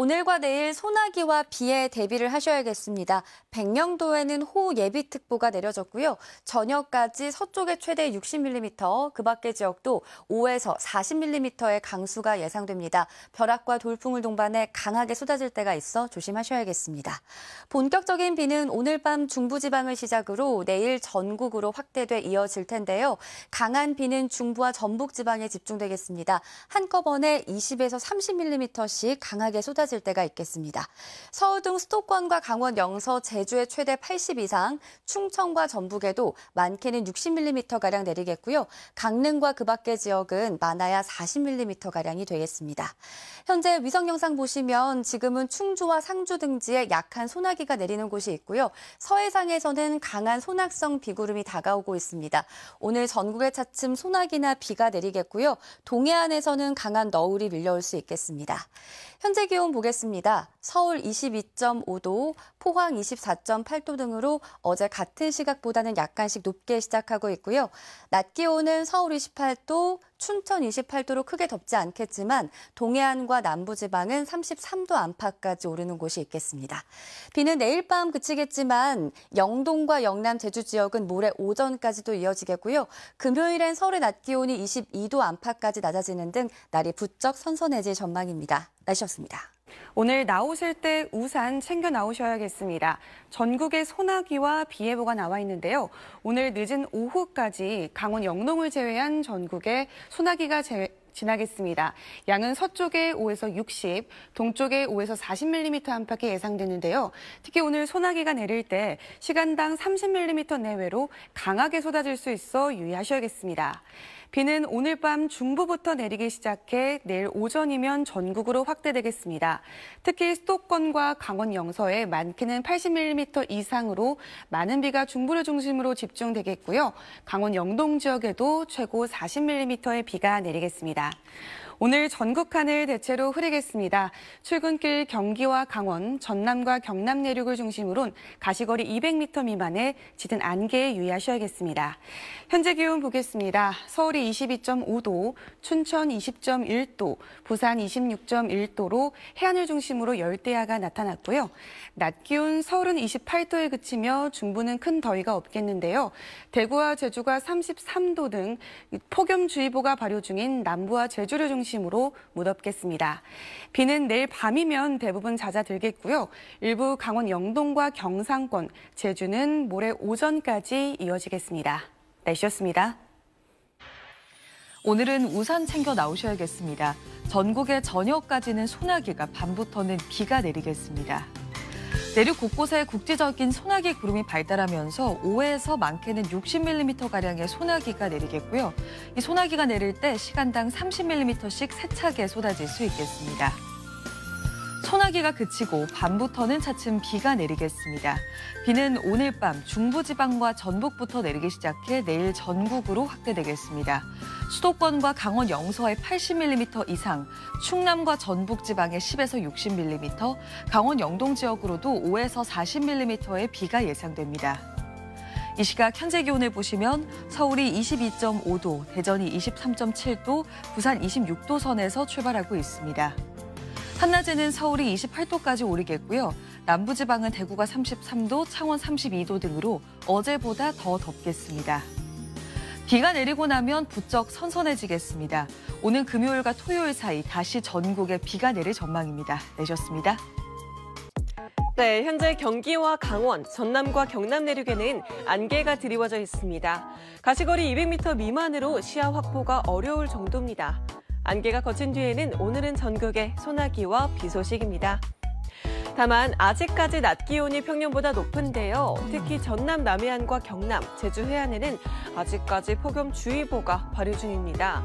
오늘과 내일 소나기와 비에 대비를 하셔야겠습니다. 백령도에는 호예비특보가 내려졌고요. 저녁까지 서쪽에 최대 60mm, 그 밖의 지역도 5에서 40mm의 강수가 예상됩니다. 벼락과 돌풍을 동반해 강하게 쏟아질 때가 있어 조심하셔야겠습니다. 본격적인 비는 오늘 밤 중부지방을 시작으로 내일 전국으로 확대돼 이어질 텐데요. 강한 비는 중부와 전북지방에 집중되겠습니다. 한꺼번에 20에서 30mm씩 강하게 쏟아질 때가 있겠습니다. 서울 등 수도권과 강원, 영서, 제주에 최대 80 이상, 충청과 전북에도 많게는 60mm가량 내리겠고요. 강릉과 그 밖의 지역은 많아야 40mm가량이 되겠습니다. 현재 위성 영상 보시면 지금은 충주와 상주 등지에 약한 소나기가 내리는 곳이 있고요. 서해상에서는 강한 소낙성 비구름이 다가오고 있습니다. 오늘 전국에 차츰 소나기나 비가 내리겠고요. 동해안에서는 강한 너울이 밀려올 수 있겠습니다. 현재 기온 보겠습니다. 서울 22.5도, 포항 24.8도 등으로 어제 같은 시각보다는 약간씩 높게 시작하고 있고요. 낮 기온은 서울 28도, 춘천 28도로 크게 덥지 않겠지만 동해안과 남부지방은 33도 안팎까지 오르는 곳이 있겠습니다. 비는 내일 밤 그치겠지만 영동과 영남, 제주 지역은 모레 오전까지도 이어지겠고요. 금요일엔 서울의 낮 기온이 22도 안팎까지 낮아지는 등 날이 부쩍 선선해질 전망입니다. 날씨였습니다. 오늘 나오실 때 우산 챙겨 나오셔야겠습니다. 전국에 소나기와 비 예보가 나와 있는데요. 오늘 늦은 오후까지 강원 영동을 제외한 전국에 소나기가 지나겠습니다. 양은 서쪽에 5에서 60, 동쪽에 5에서 40mm 안팎이 예상되는데요. 특히 오늘 소나기가 내릴 때 시간당 30mm 내외로 강하게 쏟아질 수 있어 유의하셔야겠습니다. 비는 오늘 밤 중부부터 내리기 시작해 내일 오전이면 전국으로 확대되겠습니다. 특히 수도권과 강원 영서에 많게는 80mm 이상으로 많은 비가 중부를 중심으로 집중되겠고요. 강원 영동 지역에도 최고 40mm의 비가 내리겠습니다. 오늘 전국 하늘 대체로 흐리겠습니다. 출근길 경기와 강원, 전남과 경남 내륙을 중심으로는 가시거리 200m 미만의 짙은 안개에 유의하셔야겠습니다. 현재 기온 보겠습니다. 서울이 22.5도, 춘천 20.1도, 부산 26.1도로 해안을 중심으로 열대야가 나타났고요. 낮 기온 서울은 28도에 그치며 중부는 큰 더위가 없겠는데요. 대구와 제주가 33도 등 폭염주의보가 발효 중인 남부와 제주를 중심으로 무덥겠습니다. 비는 내일 밤이면 대부분 잦아들겠고요. 일부 강원 영동과 경상권, 제주는 모레 오전까지 이어지겠습니다. 날씨였습니다. 오늘은 우산 챙겨 나오셔야겠습니다. 전국의 저녁까지는 소나기가, 밤부터는 비가 내리겠습니다. 내륙 곳곳에 국지적인 소나기 구름이 발달하면서 5에서 많게는 60mm가량의 소나기가 내리겠고요. 이 소나기가 내릴 때 시간당 30mm씩 세차게 쏟아질 수 있겠습니다. 소나기가 그치고 밤부터는 차츰 비가 내리겠습니다. 비는 오늘 밤 중부지방과 전북부터 내리기 시작해 내일 전국으로 확대되겠습니다. 수도권과 강원 영서에 80mm 이상, 충남과 전북지방에 10에서 60mm, 강원 영동 지역으로도 5에서 40mm의 비가 예상됩니다. 이 시각 현재 기온을 보시면 서울이 22.5도, 대전이 23.7도, 부산 26도 선에서 출발하고 있습니다. 한낮에는 서울이 28도까지 오르겠고요. 남부지방은 대구가 33도, 창원 32도 등으로 어제보다 더 덥겠습니다. 비가 내리고 나면 부쩍 선선해지겠습니다. 오는 금요일과 토요일 사이 다시 전국에 비가 내릴 전망입니다. 내셨습니다. 네, 현재 경기와 강원, 전남과 경남 내륙에는 안개가 드리워져 있습니다. 가시거리 200m 미만으로 시야 확보가 어려울 정도입니다. 안개가 거친 뒤에는 오늘은 전국에 소나기와 비 소식입니다. 다만 아직까지 낮 기온이 평년보다 높은데요. 특히 전남 남해안과 경남, 제주 해안에는 아직까지 폭염주의보가 발효 중입니다.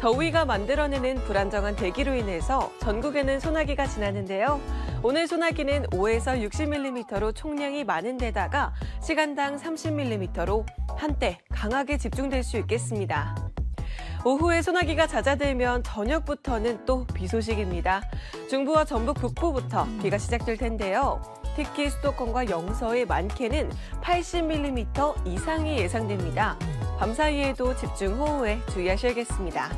더위가 만들어내는 불안정한 대기로 인해서 전국에는 소나기가 지나는데요. 오늘 소나기는 5에서 60mm로 총량이 많은 데다가 시간당 30mm로 한때 강하게 집중될 수 있겠습니다. 오후에 소나기가 잦아들면 저녁부터는 또 비 소식입니다. 중부와 전북 북부부터 비가 시작될 텐데요. 특히 수도권과 영서의 많게는 80mm 이상이 예상됩니다. 밤 사이에도 집중호우에 주의하셔야겠습니다.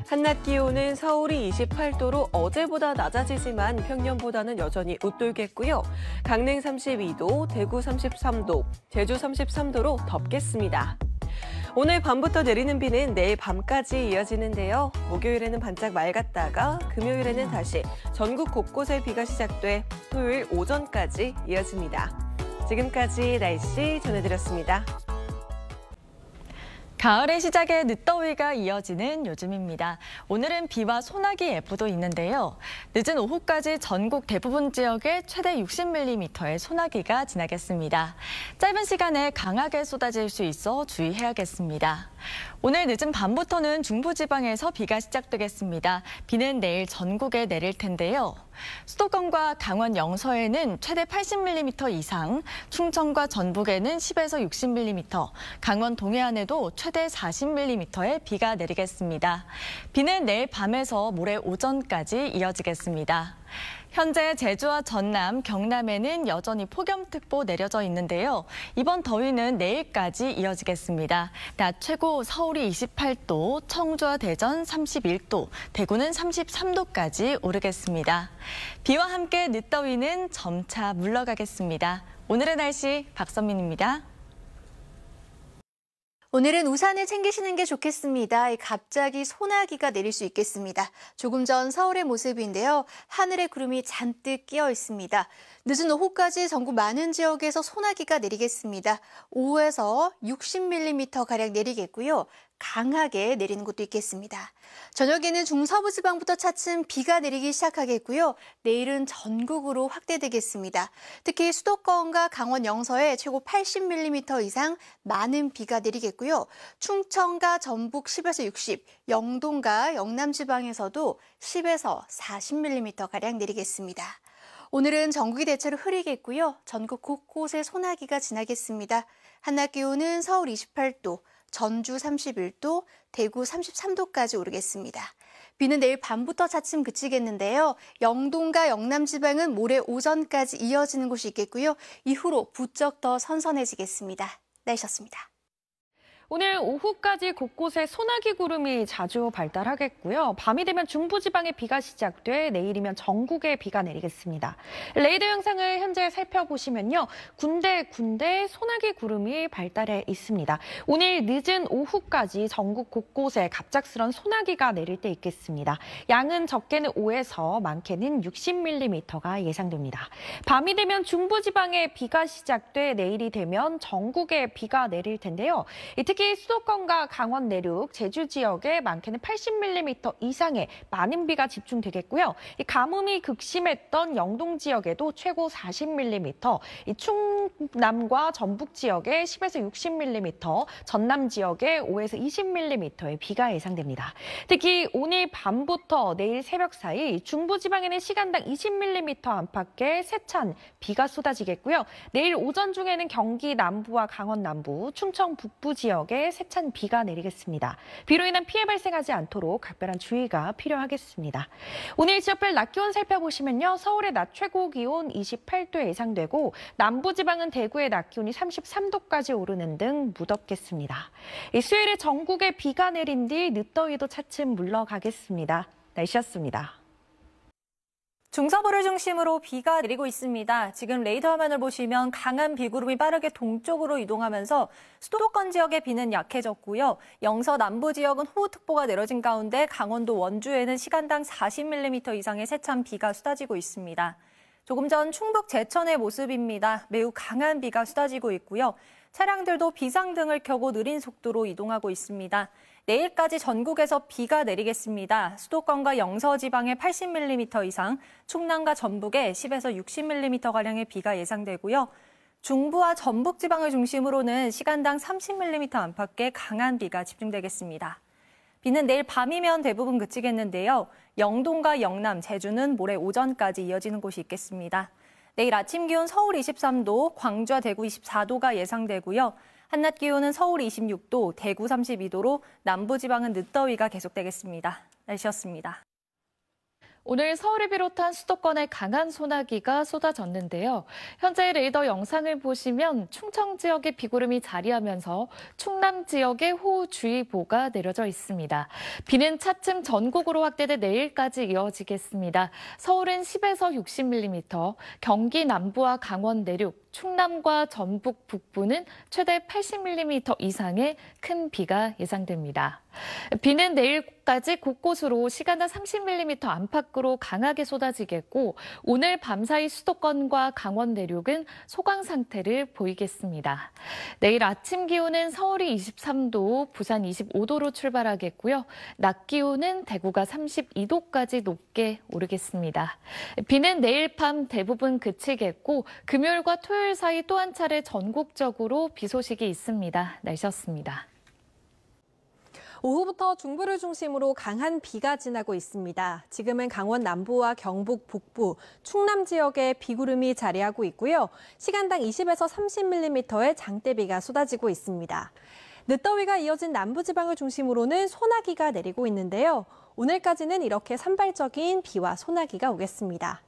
한낮 기온은 서울이 28도로 어제보다 낮아지지만 평년보다는 여전히 웃돌겠고요. 강릉 32도, 대구 33도, 제주 33도로 덥겠습니다. 오늘 밤부터 내리는 비는 내일 밤까지 이어지는데요. 목요일에는 반짝 맑았다가 금요일에는 다시 전국 곳곳에 비가 시작돼 토요일 오전까지 이어집니다. 지금까지 날씨 전해드렸습니다. 가을의 시작에 늦더위가 이어지는 요즘입니다. 오늘은 비와 소나기 예보도 있는데요. 늦은 오후까지 전국 대부분 지역에 최대 60mm의 소나기가 지나겠습니다. 짧은 시간에 강하게 쏟아질 수 있어 주의해야겠습니다. 오늘 늦은 밤부터는 중부지방에서 비가 시작되겠습니다. 비는 내일 전국에 내릴 텐데요. 수도권과 강원 영서에는 최대 80mm 이상, 충청과 전북에는 10에서 60mm, 강원 동해안에도 최대 40mm의 비가 내리겠습니다. 비는 내일 밤에서 모레 오전까지 이어지겠습니다. 현재 제주와 전남, 경남에는 여전히 폭염특보 내려져 있는데요. 이번 더위는 내일까지 이어지겠습니다. 낮 최고 서울이 28도, 청주와 대전 31도, 대구는 33도까지 오르겠습니다. 비와 함께 늦더위는 점차 물러가겠습니다. 오늘의 날씨 박선민입니다. 오늘은 우산을 챙기시는 게 좋겠습니다. 갑자기 소나기가 내릴 수 있겠습니다. 조금 전 서울의 모습인데요. 하늘에 구름이 잔뜩 끼어 있습니다. 늦은 오후까지 전국 많은 지역에서 소나기가 내리겠습니다. 오후에서 60mm가량 내리겠고요. 강하게 내리는 곳도 있겠습니다. 저녁에는 중서부 지방부터 차츰 비가 내리기 시작하겠고요. 내일은 전국으로 확대되겠습니다. 특히 수도권과 강원 영서에 최고 80mm 이상 많은 비가 내리겠고요. 충청과 전북 10에서 60, 영동과 영남 지방에서도 10에서 40mm가량 내리겠습니다. 오늘은 전국이 대체로 흐리겠고요. 전국 곳곳에 소나기가 지나겠습니다. 한낮 기온은 서울 28도, 전주 31도, 대구 33도까지 오르겠습니다. 비는 내일 밤부터 차츰 그치겠는데요. 영동과 영남 지방은 모레 오전까지 이어지는 곳이 있겠고요. 이후로 부쩍 더 선선해지겠습니다. 날씨였습니다. 오늘 오후까지 곳곳에 소나기 구름이 자주 발달하겠고요. 밤이 되면 중부지방에 비가 시작돼 내일이면 전국에 비가 내리겠습니다. 레이더 영상을 현재 살펴보시면요. 군데군데 소나기 구름이 발달해 있습니다. 오늘 늦은 오후까지 전국 곳곳에 갑작스런 소나기가 내릴 때 있겠습니다. 양은 적게는 5에서 많게는 60mm가 예상됩니다. 밤이 되면 중부지방에 비가 시작돼 내일이 되면 전국에 비가 내릴 텐데요. 특히 수도권과 강원 내륙, 제주 지역에 많게는 80mm 이상의 많은 비가 집중되겠고요. 가뭄이 극심했던 영동 지역에도 최고 40mm, 충남과 전북 지역에 10에서 60mm, 전남 지역에 5에서 20mm의 비가 예상됩니다. 특히 오늘 밤부터 내일 새벽 사이 중부지방에는 시간당 20mm 안팎의 세찬 비가 쏟아지겠고요. 내일 오전 중에는 경기 남부와 강원 남부, 충청 북부 지역에 세찬 비가 내리겠습니다. 비로 인한 피해 발생하지 않도록 각별한 주의가 필요하겠습니다. 오늘 지역별 낮 기온 살펴보시면요. 서울의 낮 최고 기온 28도 예상되고 남부지방은 대구의 낮 기온이 33도까지 오르는 등 무덥겠습니다. 수요일에 전국에 비가 내린 뒤 늦더위도 차츰 물러가겠습니다. 날씨였습니다. 중서부를 중심으로 비가 내리고 있습니다. 지금 레이더 화면을 보시면 강한 비구름이 빠르게 동쪽으로 이동하면서 수도권 지역의 비는 약해졌고요. 영서 남부 지역은 호우특보가 내려진 가운데 강원도 원주에는 시간당 40mm 이상의 세찬 비가 쏟아지고 있습니다. 조금 전 충북 제천의 모습입니다. 매우 강한 비가 쏟아지고 있고요. 차량들도 비상등을 켜고 느린 속도로 이동하고 있습니다. 내일까지 전국에서 비가 내리겠습니다. 수도권과 영서 지방에 80mm 이상, 충남과 전북에 10에서 60mm가량의 비가 예상되고요. 중부와 전북 지방을 중심으로는 시간당 30mm 안팎의 강한 비가 집중되겠습니다. 비는 내일 밤이면 대부분 그치겠는데요. 영동과 영남, 제주는 모레 오전까지 이어지는 곳이 있겠습니다. 내일 아침 기온 서울 23도, 광주와 대구 24도가 예상되고요. 한낮 기온은 서울 26도, 대구 32도로 남부지방은 늦더위가 계속되겠습니다. 날씨였습니다. 오늘 서울을 비롯한 수도권에 강한 소나기가 쏟아졌는데요. 현재 레이더 영상을 보시면 충청 지역에 비구름이 자리하면서 충남 지역에 호우주의보가 내려져 있습니다. 비는 차츰 전국으로 확대돼 내일까지 이어지겠습니다. 서울은 10에서 60mm, 경기 남부와 강원 내륙, 충남과 전북 북부는 최대 80mm 이상의 큰 비가 예상됩니다. 비는 내일까지 곳곳으로 시간당 30mm 안팎으로 강하게 쏟아지겠고 오늘 밤사이 수도권과 강원 내륙은 소강 상태를 보이겠습니다. 내일 아침 기온은 서울이 23도, 부산 25도로 출발하겠고요. 낮 기온은 대구가 32도까지 높게 오르겠습니다. 비는 내일 밤 대부분 그치겠고 금요일과 토요일 사이 또 한 차례 전국적으로 비 소식이 있습니다. 날씨였습니다. 오후부터 중부를 중심으로 강한 비가 지나고 있습니다. 지금은 강원 남부와 경북 북부, 충남 지역에 비구름이 자리하고 있고요. 시간당 20에서 30mm의 장대비가 쏟아지고 있습니다. 늦더위가 이어진 남부지방을 중심으로는 소나기가 내리고 있는데요. 오늘까지는 이렇게 산발적인 비와 소나기가 오겠습니다.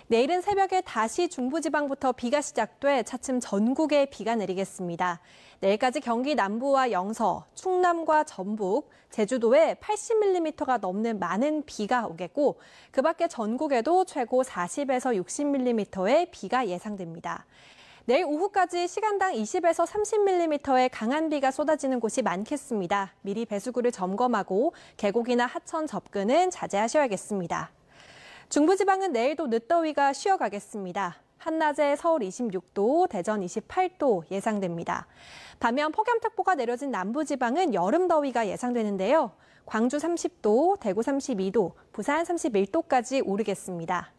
내일은 새벽에 다시 중부지방부터 비가 시작돼 차츰 전국에 비가 내리겠습니다. 내일까지 경기 남부와 영서, 충남과 전북, 제주도에 80mm가 넘는 많은 비가 오겠고 그 밖에 전국에도 최고 40에서 60mm의 비가 예상됩니다. 내일 오후까지 시간당 20에서 30mm의 강한 비가 쏟아지는 곳이 많겠습니다. 미리 배수구를 점검하고 계곡이나 하천 접근은 자제하셔야겠습니다. 중부지방은 내일도 늦더위가 쉬어가겠습니다. 한낮에 서울 26도, 대전 28도 예상됩니다. 반면 폭염특보가 내려진 남부지방은 여름더위가 예상되는데요. 광주 30도, 대구 32도, 부산 31도까지 오르겠습니다.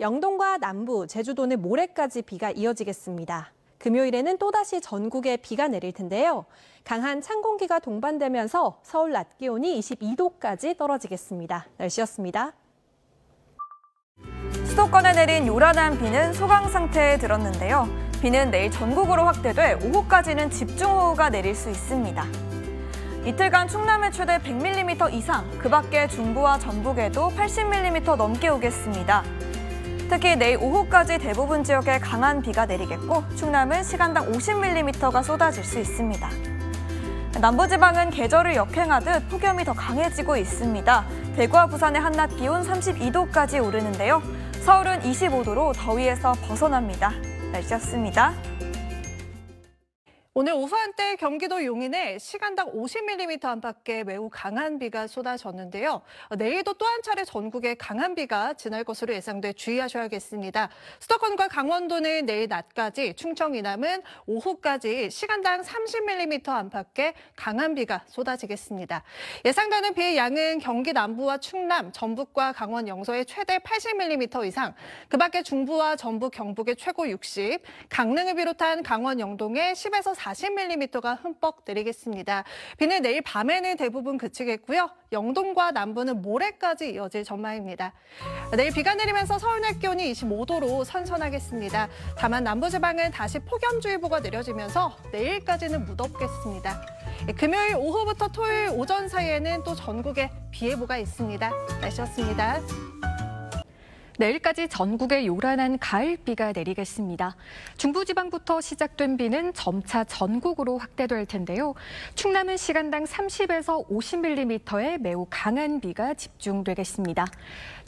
영동과 남부, 제주도는 모레까지 비가 이어지겠습니다. 금요일에는 또다시 전국에 비가 내릴 텐데요. 강한 찬 공기가 동반되면서 서울 낮 기온이 22도까지 떨어지겠습니다. 날씨였습니다. 수도권에 내린 요란한 비는 소강 상태에 들었는데요. 비는 내일 전국으로 확대돼 오후까지는 집중호우가 내릴 수 있습니다. 이틀간 충남에 최대 100mm 이상, 그 밖에 중부와 전북에도 80mm 넘게 오겠습니다. 특히 내일 오후까지 대부분 지역에 강한 비가 내리겠고 충남은 시간당 50mm가 쏟아질 수 있습니다. 남부지방은 계절을 역행하듯 폭염이 더 강해지고 있습니다. 대구와 부산의 한낮 기온 32도까지 오르는데요. 서울은 25도로 더위에서 벗어납니다. 날씨였습니다. 오늘 오후 한때 경기도 용인에 시간당 50mm 안팎의 매우 강한 비가 쏟아졌는데요. 내일도 또 한 차례 전국에 강한 비가 지날 것으로 예상돼 주의하셔야겠습니다. 수도권과 강원도는 내일 낮까지, 충청 이남은 오후까지 시간당 30mm 안팎의 강한 비가 쏟아지겠습니다. 예상되는 비의 양은 경기 남부와 충남, 전북과 강원 영서에 최대 80mm 이상, 그 밖에 중부와 전북, 경북에 최고 60, 강릉을 비롯한 강원 영동에 10에서 40mm가 흠뻑 내리겠습니다. 비는 내일 밤에는 대부분 그치겠고요. 영동과 남부는 모레까지 이어질 전망입니다. 내일 비가 내리면서 서울 낮 기온이 25도로 선선하겠습니다. 다만 남부지방은 다시 폭염주의보가 내려지면서 내일까지는 무덥겠습니다. 금요일 오후부터 토요일 오전 사이에는 또 전국에 비 예보가 있습니다. 날씨였습니다. 내일까지 전국에 요란한 가을비가 내리겠습니다. 중부지방부터 시작된 비는 점차 전국으로 확대될 텐데요. 충남은 시간당 30에서 50mm의 매우 강한 비가 집중되겠습니다.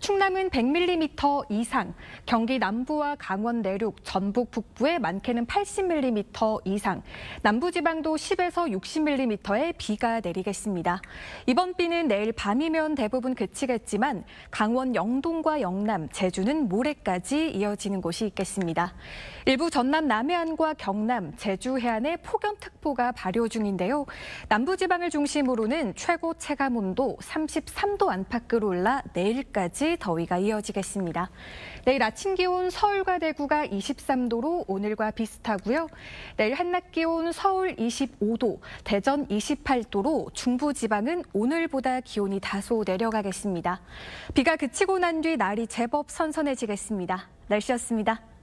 충남은 100mm 이상, 경기 남부와 강원 내륙, 전북 북부에 많게는 80mm 이상, 남부지방도 10에서 60mm의 비가 내리겠습니다. 이번 비는 내일 밤이면 대부분 그치겠지만 강원 영동과 영남, 제주는 모레까지 이어지는 곳이 있겠습니다. 일부 전남 남해안과 경남, 제주 해안에 폭염특보가 발효 중인데요. 남부지방을 중심으로는 최고 체감온도 33도 안팎으로 올라 내일까지 더위가 이어지겠습니다. 내일 아침 기온 서울과 대구가 23도로 오늘과 비슷하고요. 내일 한낮 기온 서울 25도, 대전 28도로 중부지방은 오늘보다 기온이 다소 내려가겠습니다. 비가 그치고 난 뒤 날이 제법 선선해지겠습니다. 날씨였습니다.